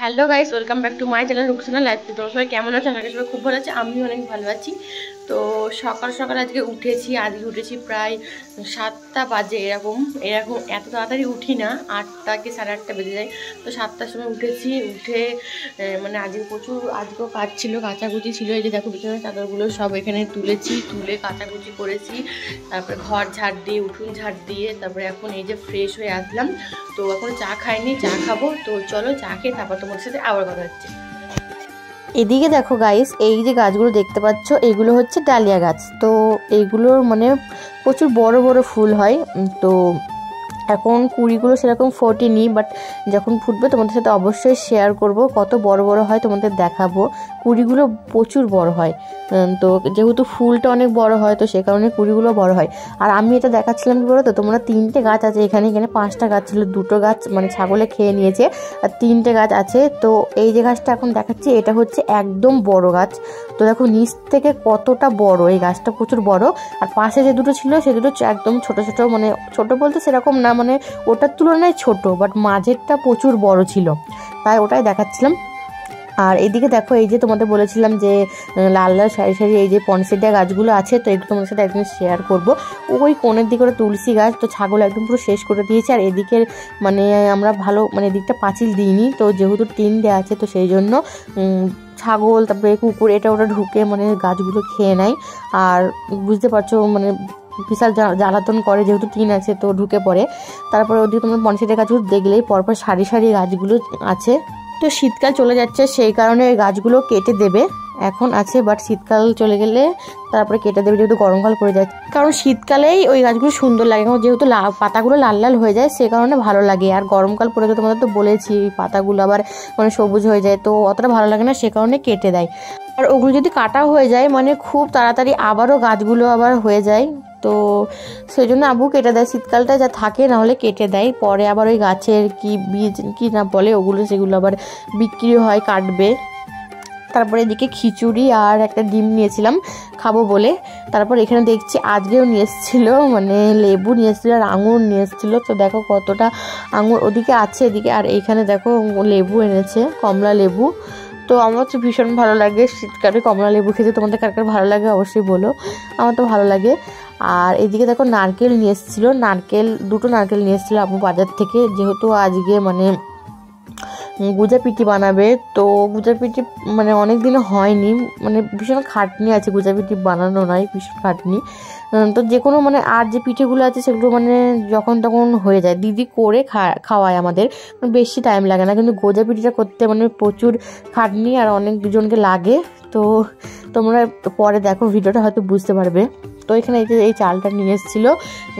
Hello guys, welcome back to my channel Rukhsana life. তোমরা সবাই কেমন আছো? আশা করি সবাই খুব ভালো আছে। আমিও অনেক ভালো আছি। তো সকাল সকাল আজকে উঠেছি প্রায় 7টা বাজে। এরকম এত তাড়াতাড়ি উঠি না, 8টা কি 8:30 বেজে যায়। তো 7টার সময় উঠে মানে আজকেও কাজ ছিল, কাচাকুচি ছিল। এই যে দেখো বিছানার চাদরগুলো সব এখানে তুলে কাচাকুচি করেছি। তারপরে ঘর ঝাড় দিয়ে, উঠোন ঝাড় দিয়ে, তারপরে এখন এই যে ফ্রেশ হয়ে আসলাম। তো এখন চা খাইনি, চা খাবো। তো চলো চা খেয়ে তারপর তোমার সাথে আবার কথা হচ্ছে। এদিকে দেখো গাইস, এই যে গাছগুলো দেখতে পাচ্ছ, এগুলো হচ্ছে ডালিয়া গাছ। তো এইগুলোর মানে প্রচুর বড় বড় ফুল হয়। তো এখন কুড়িগুলো সেরকম ফোটেনি, বাট যখন ফুটবে তোমাদের সাথে অবশ্যই শেয়ার করব। কত বড় বড় হয় তোমাদের দেখাবো। কুড়িগুলো প্রচুর বড় হয়। তো যেহেতু ফুলটা অনেক বড় হয়, তো সে কারণে কুড়িগুলো বড় হয়। আর আমি এটা দেখাচ্ছিলাম কি বলো তো, তোমরা 3টে গাছ আছে এখানে 5টা গাছ ছিল, 2টো গাছ মানে ছাগলে খেয়ে নিয়েছে, আর 3টে গাছ আছে। তো এই যে গাছটা এখন দেখাচ্ছি, এটা হচ্ছে একদম বড় গাছ। তো দেখো নিচ থেকে কতটা বড়, এই গাছটা প্রচুর বড়। আর পাশে যে দুটো ছিল সে দুটো একদম ছোট ছোট, মানে ছোট বলতে সেরকম না, মানে ওটার তুলনায় ছোট, বাট মাঝেরটা প্রচুর বড় ছিল, তাই ওটাই দেখাচ্ছিলাম। আর এদিকে দেখো, এই যে তোমাদের বলেছিলাম যে লাল লাল সারি সারি এই যে পনসেটিয়া গাছগুলো আছে, তো এগুলো তোমাদের সাথে একদিন শেয়ার করবো। ওই কোণের দিকে ওটা তুলসী গাছ, তো ছাগল একদম পুরো শেষ করে দিয়েছে। আর এদিকের মানে আমরা ভালো মানে এদিকটা পাঁচিল দিইনি, তো যেহেতু টিন দেওয়া আছে, তো সেই জন্য ছাগল তারপরে কুকুর এটা ওটা ঢুকে মানে গাছগুলো খেয়ে নেয়। আর বুঝতে পারছো মানে বিশাল জ্বালাতন করে, যেহেতু টিন আছে তো ঢুকে পড়ে। তারপরে ওদিকে তোমার পনসেটিয়া গাছগুলো দেখলেই পরপর সারি সারি গাছগুলো আছে। তো শীতকাল চলে যাচ্ছে, সেই কারণে ওই গাছগুলো কেটে দেবে। এখন আছে, বাট শীতকাল চলে গেলে তারপরে কেটে দেবে, যেহেতু গরমকাল পড়ে যায়। কারণ শীতকালেই ওই গাছগুলো সুন্দর লাগে, যেহেতু পাতাগুলো লাল লাল হয়ে যায়, সে কারণে ভালো লাগে। আর গরমকাল পড়ে তো তোমাদের তো বলেছি, পাতাগুলো আবার মানে সবুজ হয়ে যায়, তো অতটা ভালো লাগে না, সে কারণে কেটে দেয়। আর ওগুলো যদি কাটা হয়ে যায় মানে খুব তাড়াতাড়ি আবারও গাছগুলো আবার হয়ে যায়, তো সেই জন্য আবু কেটে দেয়। শীতকালটা যা থাকে না হলে কেটে দেয়, পরে আবার ওই গাছের কি বীজ কি না বলে ওগুলো, সেগুলো আবার বিক্রি হয়, কাটবে। তারপরে এদিকে খিচুড়ি আর একটা ডিম নিয়েছিলাম খাবো বলে। তারপর এখানে দেখছি আজকেও নিয়ে এসেছিলো, মানে লেবু নিয়ে এসেছিলো আর আঙুর নিয়ে এসেছিলো। তো দেখো কতটা আঙুর ওদিকে আছে এদিকে, আর এইখানে দেখো লেবু এনেছে, কমলা লেবু। তো আমার তো ভীষণ ভালো লাগে শীতকালে কমলা লেবু খেতে। তোমাদের কার কার ভালো লাগে অবশ্যই বলো, আমার তো ভালো লাগে। আর এদিকে দেখো নারকেল নিয়ে এসেছিলো, দুটো নারকেল নিয়ে এসেছিলো আপু বাজার থেকে, যেহেতু আজকে মানে গুজা পিঠি বানাবে। তো গুজা পিঠি মানে অনেক দিনে হয়নি, মানে ভীষণ খাটনি আছে, গুজা পিঠি বানানো নয়, ভীষণ খাটনি। তো যে কোনো মানে আর যে পিঠেগুলো আছে সেগুলো মানে যখন তখন হয়ে যায়, দিদি করে খাওয়ায় আমাদের, বেশি টাইম লাগে না। কিন্তু গোজা পিঠিটা করতে মানে প্রচুর খাটনি আর অনেকজনকে লাগে। তো তোমরা পরে দেখো ভিডিওটা হয়তো বুঝতে পারবে। তো এখানে এই চালটা নিয়ে এসেছিলো,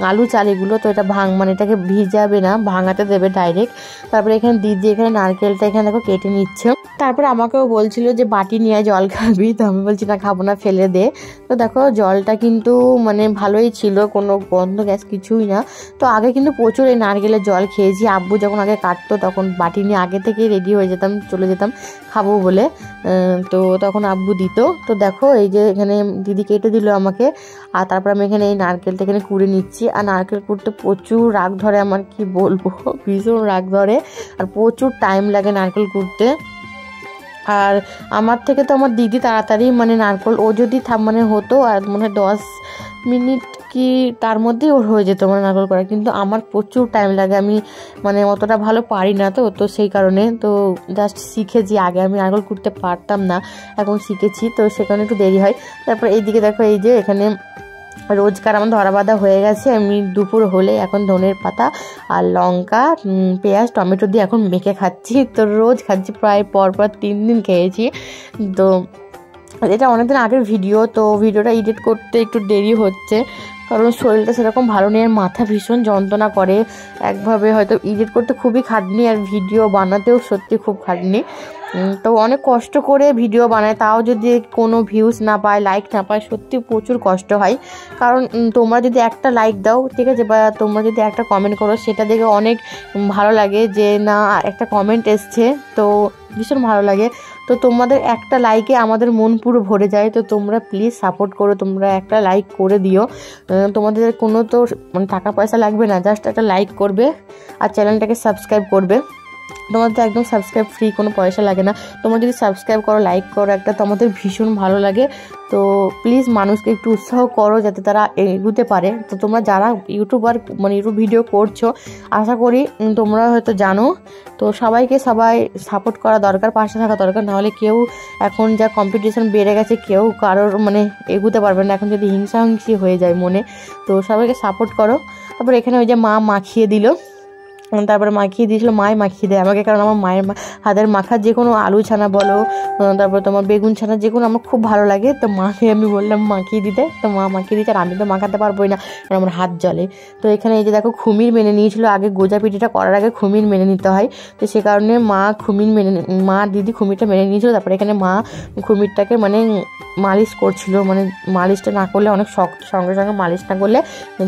আলু চাল এগুলো। তো এটা মানে এটাকে ভিজাবে না, ভাঙাতে দেবে ডাইরেক্ট। তারপরে এখানে দিদি এখানে নারকেলটা এখানে দেখো কেটে নিচ্ছে। তারপরে আমাকেও বলছিল যে বাটি নিয়ে জল খাবি, তো আমি বলছি না খাবো না, ফেলে দে। তো দেখো জলটা কিন্তু মানে ভালোই ছিল, কোনো গন্ধ গ্যাস কিছুই না। তো আগে কিন্তু প্রচুর এই নারকেলের জল খেয়েছি। আব্বু যখন আগে কাটতো তখন বাটি নিয়ে আগে থেকেই রেডি হয়ে যেতাম, চলে যেতাম খাবো বলে। তো তখন আব্বু দিত। তো দেখো এই যে এখানে দিদি কেটে দিল আমাকে। আর তারপর আমি এখানে এই নারকেলটা এখানে কুড়ে নিচ্ছি। আর নারকেল কুড়তে প্রচুর রাগ ধরে আমার, কি বলবো, ভীষণ রাগ ধরে। আর প্রচুর টাইম লাগে নারকেল কুড়তে। আর আমার থেকে তো আমার দিদি তাড়াতাড়ি মানে নারকেল, ও যদি মানে হতো আর মনে হয় 10 মিনিট কি তার মধ্যেই ওর হয়ে যেত মানে নারকেল করা, কিন্তু আমার প্রচুর টাইম লাগে। আমি মানে অতটা ভালো পারি না, তো সেই কারণে তো জাস্ট শিখেছি। আগে আমি নারকেল কুড়তে পারতাম না, এখন শিখেছি, তো সে কারণে একটু দেরি হয়। তারপর এইদিকে দেখো এই যে এখানে রোজকার আমার ধরা বাঁধা হয়ে গেছে। আমি দুপুর হলে এখন ধনের পাতা আর লঙ্কা, পেঁয়াজ, টমেটো দিয়ে এখন মেখে খাচ্ছি। তো রোজ খাচ্ছি, প্রায় পরপর 3 দিন খেয়েছি। তো এটা অনেকদিন আগের ভিডিও, তো ভিডিওটা এডিট করতে একটু দেরি হচ্ছে, কারণ শরীরটা সেরকম ভালো নেই আর মাথা ভীষণ যন্ত্রণা করে। একভাবে হয়তো এডিট করতে খুবই খাটনি, আর ভিডিও বানাতেও সত্যি খুব খাটনি। তো অনেক কষ্ট করে ভিডিও বানায়, তাও যদি কোনো ভিউজ না পায়, লাইক না পায়, সত্যি প্রচুর কষ্ট হয়। কারণ তোমরা যদি একটা লাইক দাও, ঠিক আছে, বা তোমরা যদি একটা কমেন্ট করো, সেটা দেখে অনেক ভালো লাগে যে না একটা কমেন্ট এসছে, তো ভীষণ ভালো লাগে। তো তোমাদের একটা লাইকে আমাদের মন পুরো ভরে যায়। তো তোমরা প্লিজ সাপোর্ট করো, তোমরা একটা লাইক করে দিও। তোমাদের কোনো তো মানে টাকা পয়সা লাগবে না, জাস্ট একটা লাইক করবে আর চ্যানেলটাকে সাবস্ক্রাইব করবে। তোমাদের তো একদম সাবস্ক্রাইব ফ্রি, কোনো পয়সা লাগে না। তোমরা যদি সাবস্ক্রাইব করো, লাইক করো একটা, তো আমাদের ভীষণ ভালো লাগে। তো প্লিজ মানুষকে একটু উৎসাহ করো যাতে তারা এগোতে পারে। তো তোমরা যারা ইউটিউবার মানে ইউটিউব ভিডিও করছো, আশা করি তোমরা হয়তো জানো। তো সবাইকে সবাই সাপোর্ট করা দরকার, পাশে থাকা দরকার। নাহলে কেউ এখন যা কম্পিটিশন বেড়ে গেছে, কেউ কারোর মানে এগোতে পারবে না এখন যদি হিংসাহিংসি হয়ে যায় মনে। তো সবাইকে সাপোর্ট করো। তারপর এখানে ওই যে মা মাখিয়ে দিল, তারপরে মাখিয়ে দিয়েছিলো, মাই মাখিয়ে দেয় আমাকে, কারণ আমার মায়ের হাতের মাখা যে কোনো আলু ছানা বলো, তারপর তোমার বেগুন ছানা যে কোনো আমার খুব ভালো লাগে। তো মাকে আমি বললাম মাখিয়ে দিতে, তো মা মাখিয়ে দিচ্ছে। আর আমি তো মাখাতে পারবোই না, কারণ আমার হাত জ্বলে। তো এখানে এই যে দেখো খুমির মেনে নিয়েছিল, আগে গোজা পিঠিটা করার আগে খুমির মেনে নিতে হয়। তো সে কারণে মা দিদি খুমিরটা মেনে নিয়েছিল। তারপরে এখানে মা খুমিরটাকে মানে মালিশ করছিল, মানে মালিশটা না করলে অনেক শক্ত, সঙ্গে সঙ্গে মালিশ না করলে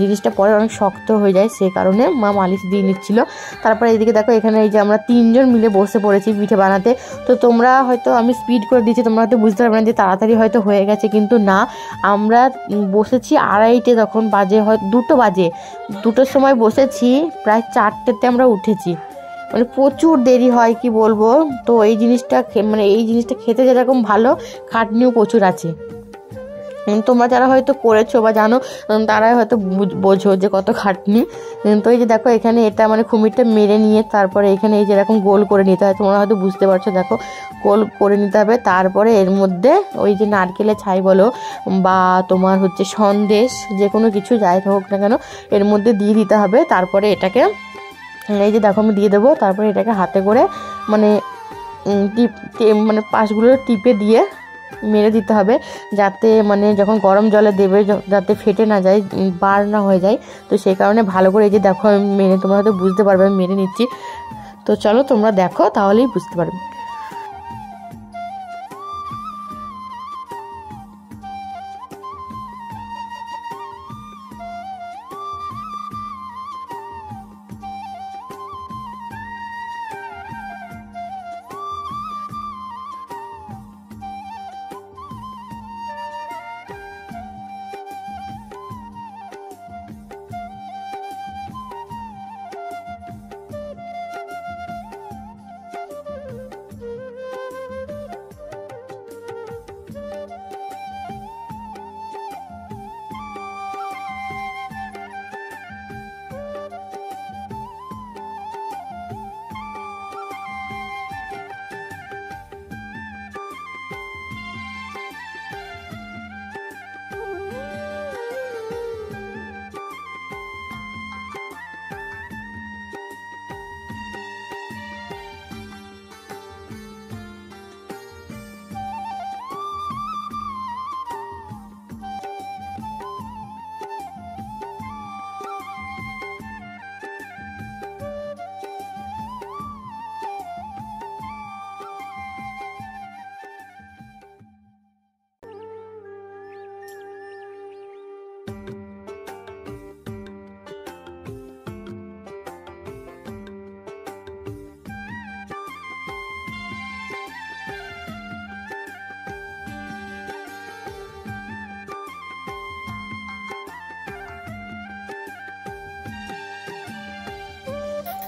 জিনিসটা পরে অনেক শক্ত হয়ে যায়, সেই কারণে মা মালিশ দিয়ে নিচ্ছিল। তারপরে এইদিকে দেখো এখানে এই যে আমরা 3 জন মিলে বসে পড়েছি পিঠে বানাতে। তো তোমরা হয়তো আমি স্পিড করে দিচ্ছি, তোমরা হয়তো বুঝতে পারবে না যে তাড়াতাড়ি হয়তো হয়ে গেছে, কিন্তু না, আমরা বসেছি 2:30, তখন বাজে হয় 2টো বাজে, 2টোর সময় বসেছি, প্রায় 4টেতে আমরা উঠেছি। মানে প্রচুর দেরি হয়, কি বলবো। তো এই জিনিসটা মানে এই জিনিসটা খেতে যেরকম ভালো, খাটনিও প্রচুর আছে। তোমরা যারা হয়তো করেছো বা জানো, তারাই হয়তো বোঝো যে কত খাটনি। তো এই যে দেখো এখানে এটা মানে খুমিরটা মেরে নিয়ে তারপরে এখানে এই যে এরকম গোল করে নিতে হয়, তোমরা হয়তো বুঝতে পারছো, দেখো গোল করে নিতে হবে। তারপরে এর মধ্যে ওই যে নারকেলের ছাই বলো বা তোমার হচ্ছে সন্দেশ, যে কোনো কিছু যাই হোক না কেন এর মধ্যে দিয়ে দিতে হবে। তারপরে এটাকে এই যে দেখো আমি দিয়ে দেবো। তারপরে এটাকে হাতে করে মানে মানে পাশগুলো টিপে দিয়ে মেরে দিতে হবে, যাতে মানে যখন গরম জলে দেবে যাতে ফেটে না যায়, বার না হয়ে যায়। তো সেই কারণে ভালো করে এই যে দেখো আমি মেরে, তোমরা হয়তো বুঝতে পারবে আমি মেরে নিচ্ছি। তো চলো তোমরা দেখো, তাহলেই বুঝতে পারবে।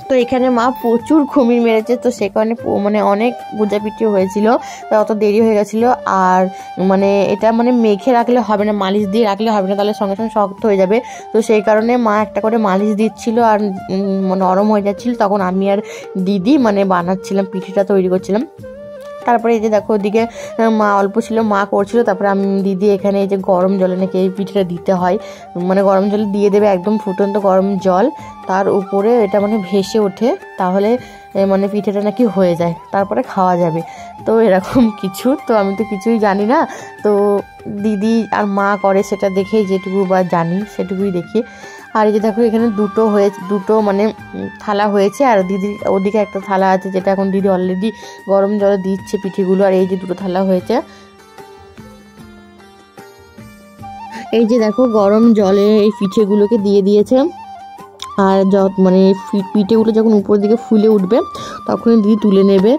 তো এখানে মা প্রচুর খুমির মেরেছে, তো সে কারণে মানে অনেক গোজাপিটি হয়েছিল, অত দেরি হয়ে গেছিলো। আর মানে এটা মানে মেখে রাখলে হবে না, মালিশ দিয়ে রাখলে হবে না, তাহলে সঙ্গে সঙ্গে শক্ত হয়ে যাবে। তো সেই কারণে মা একটা করে মালিশ দিচ্ছিল আর নরম হয়ে যাচ্ছিলো। তখন আমি আর দিদি মানে বানাচ্ছিলাম, পিঠেটা তৈরি করছিলাম। তারপরে এই যে দেখো ওদিকে মা অল্প ছিল, মা করছিল। তারপরে আমি দিদি এখানে এই যে গরম জলে নাকি এই পিঠেটা দিতে হয়, মানে গরম জলে দিয়ে দেবে, একদম ফুটন্ত গরম জল, তার উপরে এটা মানে ভেসে ওঠে, তাহলে মানে পিঠেটা নাকি হয়ে যায়, তারপরে খাওয়া যাবে। তো এরকম কিছু, তো আমি তো কিছুই জানি না, তো দিদি আর মা করে সেটা দেখেই যেটুকু বা জানি সেটুকুই দেখি। আর এই যে দেখো এখানে দুটো মানে থালা হয়েছে, আর দিদির ওদিকে একটা থালা আছে যেটা এখন দিদি অলরেডি গরম জলে দিচ্ছে পিঠেগুলো। আর এই যে দুটো থালা হয়েছে, এই যে দেখো গরম জলে এই পিঠেগুলোকে দিয়ে দিয়েছে। আর মানে পিঠেগুলো যখন উপর দিকে ফুলে উঠবে তখনই দিদি তুলে নেবে।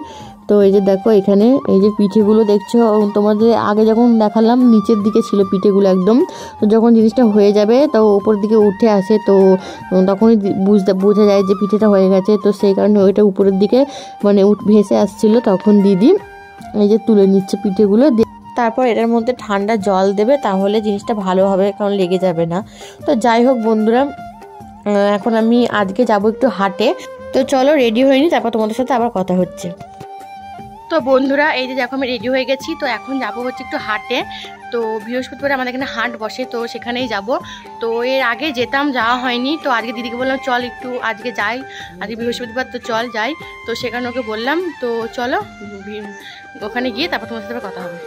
তো এই যে দেখো এখানে এই যে পিঠেগুলো দেখছো, তোমাদের আগে যখন দেখালাম নিচের দিকে ছিল পিঠেগুলো একদম, তো যখন জিনিসটা হয়ে যাবে তো উপর দিকে উঠে আসে, তো তখনই বোঝা যায় যে পিঠেটা হয়ে গেছে। তো সেই কারণে ওইটা উপরের দিকে মানে ভেসে আসছিলো, তখন দিদি এই যে তুলে নিচ্ছে পিঠেগুলো। তারপর এটার মধ্যে ঠান্ডা জল দেবে, তাহলে জিনিসটা ভালো হবে, কারণ লেগে যাবে না। তো যাই হোক বন্ধুরা, এখন আমি আজকে যাব একটু হাটে। তো চলো রেডি হয়ে নি, তারপর তোমাদের সাথে আবার কথা হচ্ছে। তো বন্ধুরা এই যে দেখো আমি রেডি হয়ে গেছি, তো এখন যাব হচ্ছে একটু হাটে। তো বৃহস্পতিবার আমাদের এখানে হাট বসে, তো সেখানেই যাব। তো এর আগে যেতাম, যাওয়া হয়নি, তো আজকে দিদিকে বললাম চল একটু আজকে যাই, আজকে বৃহস্পতিবার তো চল যাই। তো সেখানে ওকে বললাম তো চলো ওখানে গিয়ে তারপর তোমার সাথে কথা হবে।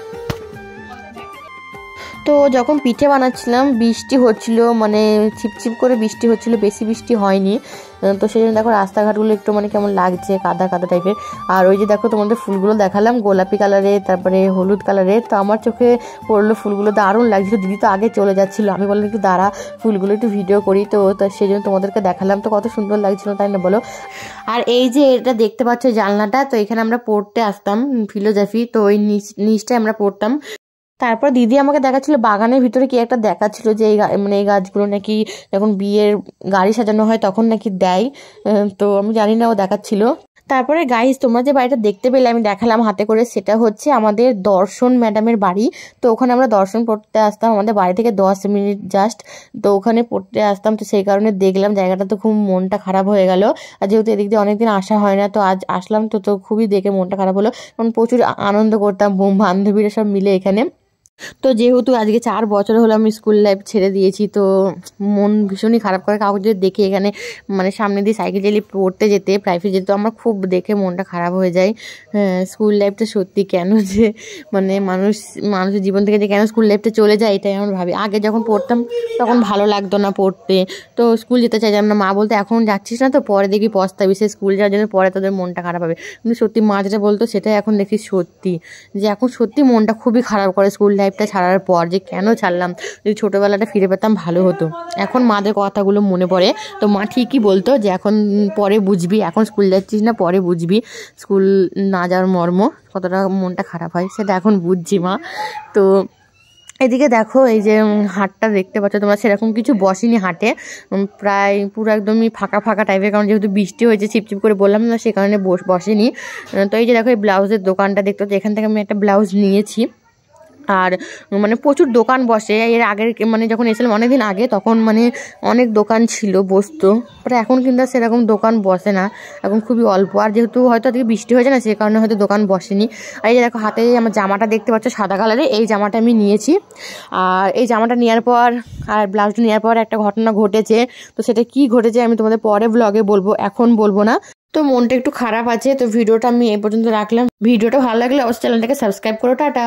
তো যখন পিঠে বানাচ্ছিলাম বৃষ্টি হচ্ছিল, মানে ছিপছিপ করে বৃষ্টি হচ্ছিল, বেশি বৃষ্টি হয়নি। তো সেই জন্য দেখো রাস্তাঘাটগুলো একটু মানে কেমন লাগছে, কাদা কাদা টাইপের। আর ওই যে দেখো তোমাদের ফুলগুলো দেখালাম গোলাপি কালারের, তারপরে হলুদ কালারের। তো আমার চোখে পড়লো ফুলগুলো, দারুণ লাগছিল। দিদি তো আগে চলে যাচ্ছিলো, আমি বললাম একটু দাঁড়া ফুলগুলো একটু ভিডিও করি। তো সেই জন্য তোমাদেরকে দেখালাম। তো কত সুন্দর লাগছিল তাই না বলো। আর এই যে এটা দেখতে পাচ্ছ জানলাটা, তো এখানে আমরা পড়তে আসতাম ফিলোজফি, তো ওই নিচটায় আমরা পড়তাম। তারপর দিদি আমাকে দেখাচ্ছিল বাগানের ভিতরে কি একটা দেখাচ্ছিল যে এই মানে এই গাছগুলো নাকি যখন বিয়ের গাড়ি সাজানো হয় তখন নাকি দেয়। তো আমি জানি না, ও দেখাচ্ছিল। তারপরে গাইস তোমরা যে বাড়িটা দেখতে পেলে আমি দেখালাম হাতে করে, সেটা হচ্ছে আমাদের দর্শন ম্যাডামের বাড়ি। তো ওখানে আমরা দর্শন পড়তে আসতাম, আমাদের বাড়ি থেকে 10 মিনিট জাস্ট। তো ওখানে পড়তে আসতাম, তো সেই কারণে দেখলাম জায়গাটা, তো খুব মনটা খারাপ হয়ে গেল। আর যেহেতু এদিক দিয়ে অনেকদিন আসা হয় না, তো আজ আসলাম। তো খুবই দেখে মনটা খারাপ হলো, কারণ প্রচুর আনন্দ করতাম বান্ধবীরা সব মিলে এখানে। তো যেহেতু আজকে 4 বছর হলো আমি স্কুল লাইফ ছেড়ে দিয়েছি, তো মন ভীষণই খারাপ করে কাউকে যদি দেখে এখানে মানে সামনে দিয়ে সাইকেল চালিয়ে পড়তে যেতে, প্রাইভেট যেতে, আমার খুব দেখে মনটা খারাপ হয়ে যায়। স্কুল লাইফটা সত্যি কেন যে মানে মানুষের জীবন থেকে যে কেন স্কুল লাইফটা চলে যায়, এটাই আমার ভাবি। আগে যখন পড়তাম তখন ভালো লাগতো না পড়তে, তো স্কুল যেতে চাইতাম না। মা বলতো এখন যাচ্ছিস না তো পরে দেখি পস্তাবি, সে স্কুল যাওয়ার জন্য পরে তোদের মনটা খারাপ হবে। কিন্তু সত্যি মা যেটা বলতো সেটাই এখন দেখি সত্যি, যে এখন সত্যি মনটা খুবই খারাপ করে স্কুল লাইফটা ছাড়ার পর, যে কেন ছাড়লাম, যদি ছোটোবেলাটা ফিরে পেতাম ভালো হতো। এখন মাদের কথাগুলো মনে পড়ে, তো মা ঠিকই বলতো যে এখন পরে বুঝবি, এখন স্কুল যাচ্ছিস না পরে বুঝবি স্কুল না যাওয়ার মর্ম, কতটা মনটা খারাপ হয় সেটা এখন বুঝছি মা। তো এদিকে দেখো এই যে হাটটা দেখতে পাচ্ছ তোমরা, সেরকম কিছু বসেনি হাটে, প্রায় পুরো একদমই ফাঁকা ফাঁকা টাইপের, কারণ যেহেতু বৃষ্টি হয়েছে ছিপছিপ করে বললাম না, সে কারণে বসেনি। তো এই যে দেখো এই ব্লাউজের দোকানটা দেখতে পাচ্ছ, এখান থেকে আমি একটা ব্লাউজ নিয়েছি। আর মানে প্রচুর দোকান বসে, এর আগের মানে যখন এসেছিলাম অনেকদিন আগে তখন মানে অনেক দোকান ছিল, বসতো, বাট এখন কিন্তু সেরকম দোকান বসে না, এখন খুবই অল্প। আর যেহেতু হয়তো আজকে বৃষ্টি হয়েছে না, সে কারণে হয়তো দোকান বসেনি। আর এই যে দেখো হাতে আমার জামাটা দেখতে পাচ্ছ সাদা কালারে, এই জামাটা আমি নিয়েছি। আর এই জামাটা নেওয়ার পর আর ব্লাউজটা নেওয়ার পর একটা ঘটনা ঘটেছে, তো সেটা কি ঘটেছে আমি তোমাদের পরে ব্লগে বলবো, এখন বলবো না। তো মনটা একটু খারাপ আছে, তো ভিডিওটা আমি এই পর্যন্ত রাখলাম। ভিডিওটা ভালো লাগলে অবশ্যই চ্যানেলটাকে সাবস্ক্রাইব করো। টাটা।